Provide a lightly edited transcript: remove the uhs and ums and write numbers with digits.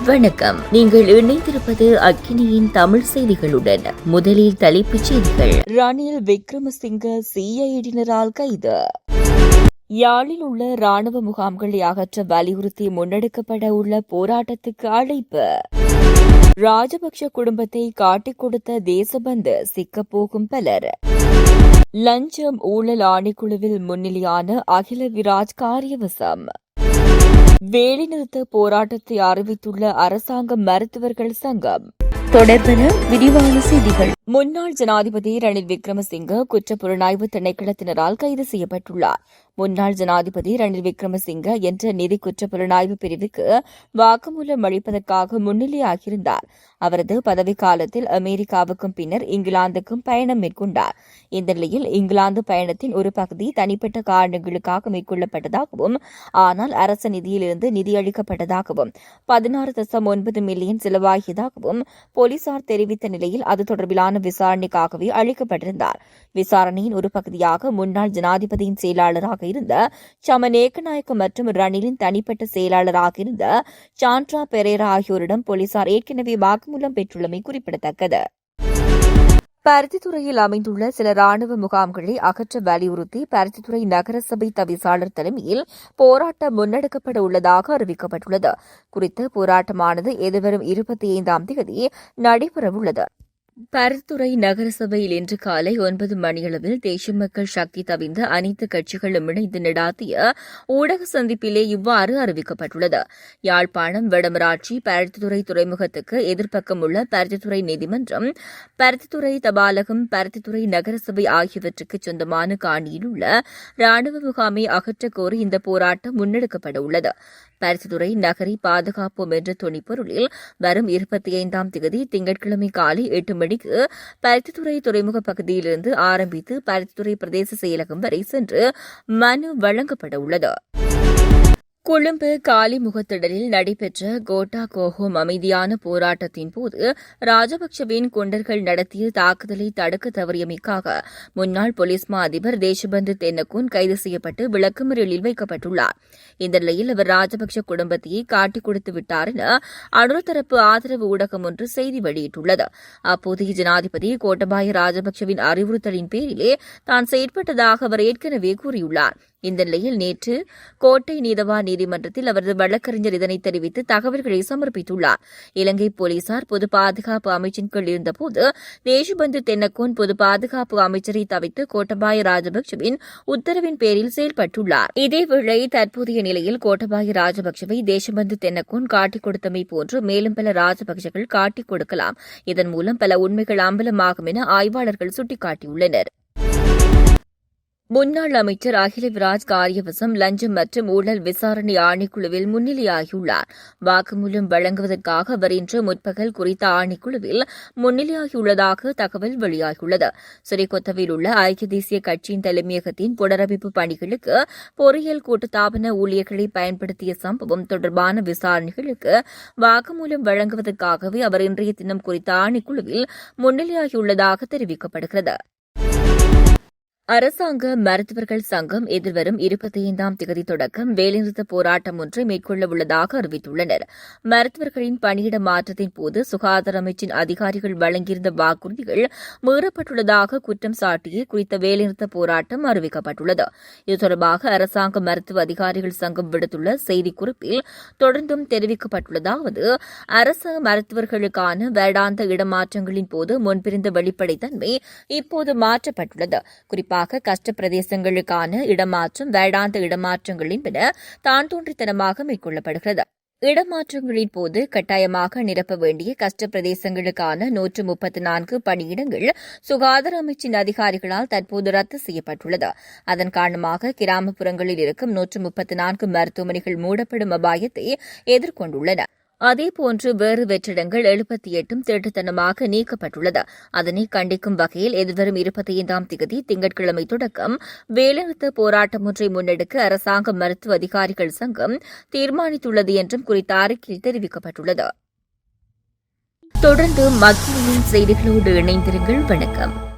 வணக்கம். நீங்கள் இணைந்திருப்பது அக்கினியின் தமிழ் செய்திகளுடன். முதலில் தலைப்புச் செய்திகள். ரணில் விக்ரமசிங்க சிஐடியினரால் கைது. யாழில் உள்ள ராணுவ முகாம்களை அகற்ற வலியுறுத்தி முன்னெடுக்கப்பட உள்ள போராட்டத்துக்கு அழைப்பு. ராஜபக்ஷ குடும்பத்தை காட்டிக் கொடுத்த தேசபந்து சிக்கப்போகும் பலர். லஞ்சம் ஊழல் ஆணைக்குழுவில் முன்னிலையான அகில விராஜ் காரியவசம். வேலைநிறுத்த போராட்டத்தை அறிவித்துள்ள அரசாங்க மருத்துவர்கள் சங்கம். தொடர்பென விரிவான செய்திகள். முன்னாள் ஜனாதிபதி ரணில் விக்ரமசிங்க குற்றப்புலனாய்வு திணைக்களத்தினரால் கைது செய்யப்பட்டுள்ளார். முன்னாள் ஜனாதிபதி ரணில் விக்ரமசிங்க என்ற நிதி குற்றப்புலனாய்வு பிரிவுக்கு வாக்குமூலம் அளிப்பதற்காக முன்னிலையாகியிருந்தார். அவரது பதவிக்காலத்தில் அமெரிக்காவுக்கும் பின்னர் இங்கிலாந்துக்கும் பயணம் மேற்கொண்டார். இந்த நிலையில் இங்கிலாந்து பயணத்தின் ஒரு பகுதி தனிப்பட்ட காரணங்களுக்காக மேற்கொள்ளப்பட்டதாகவும் ஆனால் அரச நிதியிலிருந்து நிதியளிக்கப்பட்டதாகவும் 16.9 மில்லியன் செலவாகியதாகவும் போலீசார் தெரிவித்த நிலையில் அது தொடர்பிலான விசாரணைக்காகவே அளிக்கப்பட்டிருந்தார். விசாரணையின் ஒரு பகுதியாக முன்னாள் ஜனாதிபதியின் செயலாளராக இருந்த சமன் ஏக்கநாயக்க மற்றும் ரணிலின் தனிப்பட்ட செயலாளராக இருந்த சாண்ட்ரா பெரேரா ஆகியோரிடம் போலீசார் ஏற்கனவே வாக்குமூலம் பெற்றுள்ளமை குறிப்பிடத்தக்கது. பருத்தித்துறையில் அமைந்துள்ள சில ராணுவ முகாம்களை அகற்ற வலியுறுத்தி பருத்தித்துறை நகரசபை தவிசாளர் தலைமையில் போராட்டம் முன்னெடுக்கப்பட உள்ளதாக அறிவிக்கப்பட்டுள்ளது. குறித்த போராட்டமானது எதிர்வரும் 25ஆம் தேதி நடைபெறவுள்ளது. பருத்தித்துறை நகரசபையில் இன்று காலை 9 மணியளவில் தேசிய மக்கள் சக்தி தவிர்ந்த அனைத்து கட்சிகளும் இணைந்து நடாத்திய ஊடக சந்திப்பிலே இவ்வாறு அறிவிக்கப்பட்டுள்ளது. யாழ்ப்பாணம் வடமராட்சி பருத்தித்துறை துறைமுகத்துக்கு எதிர்ப்பக்கம் உள்ள பருத்தித்துறை நீதிமன்றம், பருத்தித்துறை தபாலகம், பருத்தித்துறை நகரசபை ஆகியவற்றுக்கு சொந்தமான காணியில் உள்ள ராணுவ முகாமை அகற்றக் கோரி இந்த போராட்டம் முன்னெடுக்கப்பட உள்ளது. பருத்தித்துறை நகரை பாதுகாப்போம் என்ற துணிப்பொருளில் வரும் 25ஆம் தேதி திங்கட்கிழமை காலை 8 மணிக்கு பருத்தித்துறை துறைமுக பகுதியிலிருந்து ஆரம்பித்து பருத்தித்துறை பிரதேச செயலகம் வரை சென்று மனு வழங்கப்பட உள்ளது. கொழும்பு காலிமுகத்திடலில் நடைபெற்ற கோட்டா கோஹோம் அமைதியான போராட்டத்தின் போது ராஜபக்சவின் குண்டர்கள் நடத்திய தாக்குதலை தடுக்க தவறியமைக்காக முன்னாள் போலீஸ் மா அதிபர் தேசபந்து தென்னகோன் கைது செய்யப்பட்டு விளக்கமறியலில் வைக்கப்பட்டுள்ளார். இந்த நிலையில் அவர் ராஜபக்ச குடும்பத்தையே காட்டிக் கொடுத்து விட்டார் என அனுரதரப்பு ஆதரவு ஊடகம் ஒன்று செய்தி வெளியிட்டுள்ளது. அப்போதைய ஜனாதிபதி கோட்டபாய ராஜபக்சவின் அறிவுறுத்தலின் பேரிலே தான் செயற்பட்டதாக அவர் ஏற்கனவே கூறியுள்ளார். இந்த நிலையில் நேற்று கோட்டை நீதவான் நீதிமன்றத்தில் அவரது வழக்கறிஞர் இதனை தெரிவித்து தகவல்களை சமர்ப்பித்துள்ளார். இலங்கை போலீசார் பொது பாதுகாப்பு அமைச்சின் கீழ் இருந்தபோது தேசபந்து தென்னகோன் பொது பாதுகாப்பு அமைச்சரை தவிர்த்து கோட்டபாய ராஜபக்சவின் உத்தரவின் பேரில் செயல்பட்டுள்ளார். இதேவேளை தற்போதைய நிலையில் கோட்டபாய ராஜபக்சவை தேசபந்து தென்னகோன் காட்டிக் கொடுத்தமை போன்று மேலும் பல ராஜபக்சர்கள் காட்டிக் கொடுக்கலாம். இதன் மூலம் பல உண்மைகள் அம்பலமாகும் என ஆய்வாளர்கள் சுட்டிக்காட்டியுள்ளனர். முன்னாள் அமைச்சர் அகில விராஜ் காரியவசம் லஞ்சம் மற்றும் ஊழல் விசாரணை ஆணைக்குழுவில் முன்னிலையாகியுள்ளார். வாக்குமூலம் வழங்குவதற்காக அவர் இன்று முற்பகல் குறித்த ஆணைக்குழுவில் முன்னிலையாகியுள்ளதாக தகவல் வெளியாகியுள்ளது. சிறிகொத்தவில் உள்ள ஐக்கிய தேசிய கட்சியின் தலைமையகத்தின் புனரமைப்பு பணிகளுக்கு பொறியியல் கூட்டுத்தாபன ஊழியர்களை பயன்படுத்திய சம்பவம் தொடர்பான விசாரணைகளுக்கு வாக்குமூலம் வழங்குவதற்காகவே அவர் இன்றைய தினம் குறித்த ஆணைக்குழுவில் முன்னிலையாகியுள்ளதாக தெரிவிக்கப்படுகிறது. அரசாங்க மருத்துவர்கள் சங்கம் எதிர்வரும் 25ஆம் தேதி தொடக்கம் வேலைநிறுத்த போராட்டம் ஒன்றை மேற்கொள்ள உள்ளதாக அறிவித்துள்ளனர். மருத்துவர்களின் பணியிட மாற்றத்தின் போது சுகாதார அமைச்சின் அதிகாரிகள் வழங்கியிருந்த வாக்குறுதிகள் மீறப்பட்டுள்ளதாக குற்றம் சாட்டியே குறித்த வேலைநிறுத்த போராட்டம் அறிவிக்கப்பட்டுள்ளது. இது தொடர்பாக அரசாங்க மருத்துவ அதிகாரிகள் சங்கம் விடுத்துள்ள செய்திக்குறிப்பில் தொடர்ந்தும் தெரிவிக்கப்பட்டுள்ளதாவது, அரசு மருத்துவர்களுக்கான வேடாந்த இடமாற்றங்களின் போது முன்பிருந்த வெளிப்படைத்தன்மை இப்போது மாற்றப்பட்டுள்ளது. குறிப்பாக கஷ்ட பிரதேசங்களுக்கான இடமாற்றம் வேடாந்த இடமாற்றங்கள் என்பன தான் தோன்றித்தனமாக மேற்கொள்ளப்படுகிறது. இடமாற்றங்களின் போது கட்டாயமாக நிரப்ப வேண்டிய கஷ்ட பிரதேசங்களுக்கான 134 பணியிடங்கள் சுகாதார அமைச்சின் அதிகாரிகளால் தற்போது ரத்து செய்யப்பட்டுள்ளது. அதன் காரணமாக கிராமப்புறங்களில் இருக்கும் 134 மருத்துவமனைகள் மூடப்படும் அபாயத்தை எதிர்கொண்டுள்ளன. அதேபோன்று வேறு வெற்றிடங்கள் 78 திட்டத்தனமாக நீக்கப்பட்டுள்ளது. அதனை கண்டிக்கும் வகையில் எதிர்வரும் 25ஆம் தேதி திங்கட்கிழமை தொடக்கம் வேலைநிறுத்த போராட்டம் ஒன்றை முன்னெடுக்க அரசாங்க மருத்துவ அதிகாரிகள் சங்கம் தீர்மானித்துள்ளது என்றும் குறித்த அறிக்கையில் தெரிவிக்கப்பட்டுள்ளது. தொடர்ந்து மத்திய செய்திகளோடு இணைந்திருங்கள். வணக்கம்.